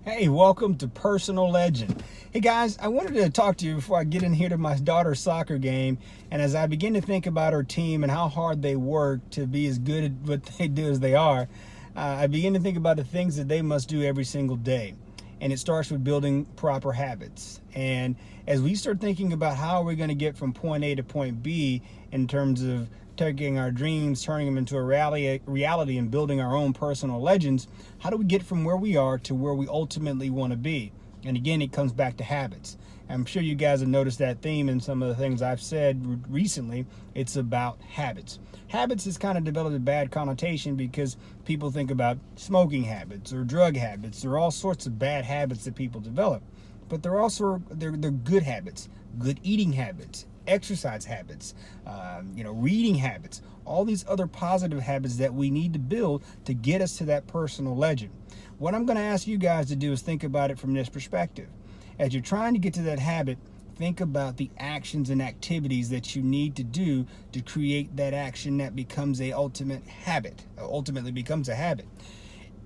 Hey, welcome to Personal Legend. Hey guys, I wanted to talk to you before I get in here to my daughter's soccer game. And as I begin to think about her team and how hard they work to be as good at what they do as they are, I begin to think about the things that they must do every single day. And it starts with building proper habits. And as we start thinking about how we're going to get from point A to point B in terms of taking our dreams, turning them into a reality and building our own personal legends, how do we get from where we are to where we ultimately want to be? And again, it comes back to habits. I'm sure you guys have noticed that theme in some of the things I've said recently. It's about habits. Habits has kind of developed a bad connotation because people think about smoking habits or drug habits. There are all sorts of bad habits that people develop, but they're good habits, good eating habits, exercise habits, reading habits, all these other positive habits that we need to build to get us to that personal legend. What I'm going to ask you guys to do is think about it from this perspective. As you're trying to get to that habit, think about the actions and activities that you need to do to create that action that becomes ultimately becomes a habit.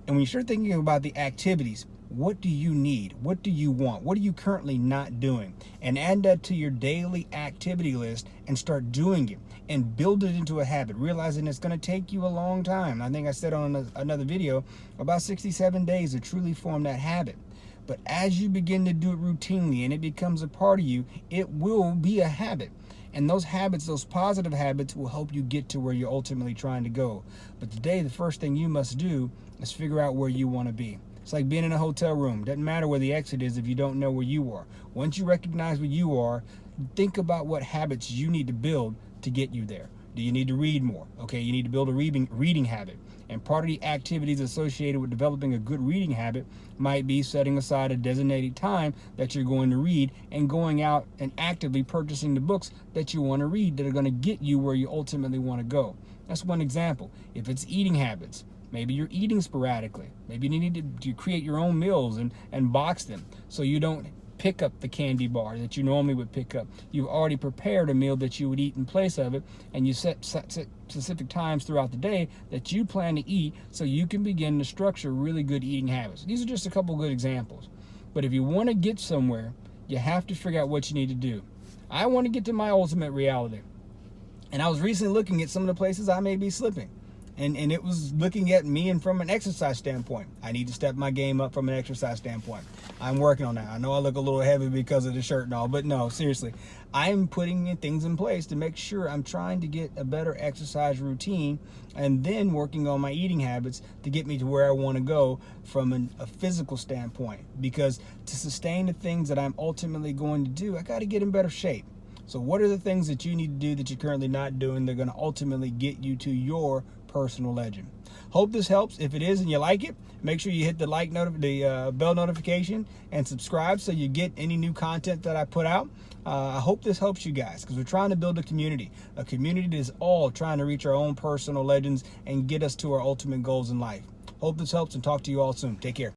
And when you start thinking about the activities, what do you need? What do you want? What are you currently not doing? And add that to your daily activity list and start doing it and build it into a habit, realizing it's going to take you a long time. I think I said on another video, about 67 days to truly form that habit. But as you begin to do it routinely and it becomes a part of you, it will be a habit. And those habits, those positive habits, will help you get to where you're ultimately trying to go. But today, the first thing you must do is figure out where you want to be. It's like being in a hotel room. Doesn't matter where the exit is if you don't know where you are. Once you recognize where you are, think about what habits you need to build to get you there. Do you need to read more? Okay, you need to build a reading habit. And part of the activities associated with developing a good reading habit might be setting aside a designated time that you're going to read and going out and actively purchasing the books that you want to read that are going to get you where you ultimately want to go. That's one example. If it's eating habits, maybe you're eating sporadically. Maybe you need to create your own meals and box them so you don't pick up the candy bar that you normally would pick up. You've already prepared a meal that you would eat in place of it, and you set specific times throughout the day that you plan to eat so you can begin to structure really good eating habits. These are just a couple good examples. But if you want to get somewhere, you have to figure out what you need to do. I want to get to my ultimate reality. And I was recently looking at some of the places I may be slipping. And it was looking at me and from an exercise standpoint. I need to step my game up from an exercise standpoint. I'm working on that. I know I look a little heavy because of the shirt and all, but no, seriously. I am putting things in place to make sure I'm trying to get a better exercise routine and then working on my eating habits to get me to where I want to go from a physical standpoint. Because to sustain the things that I'm ultimately going to do, I got to get in better shape. So what are the things that you need to do that you're currently not doing that are going to ultimately get you to your personal legend? Hope this helps. If it is and you like it, make sure you hit the bell notification and subscribe so you get any new content that I put out. I hope this helps you guys because we're trying to build a community that is all trying to reach our own personal legends and get us to our ultimate goals in life. Hope this helps and talk to you all soon. Take care.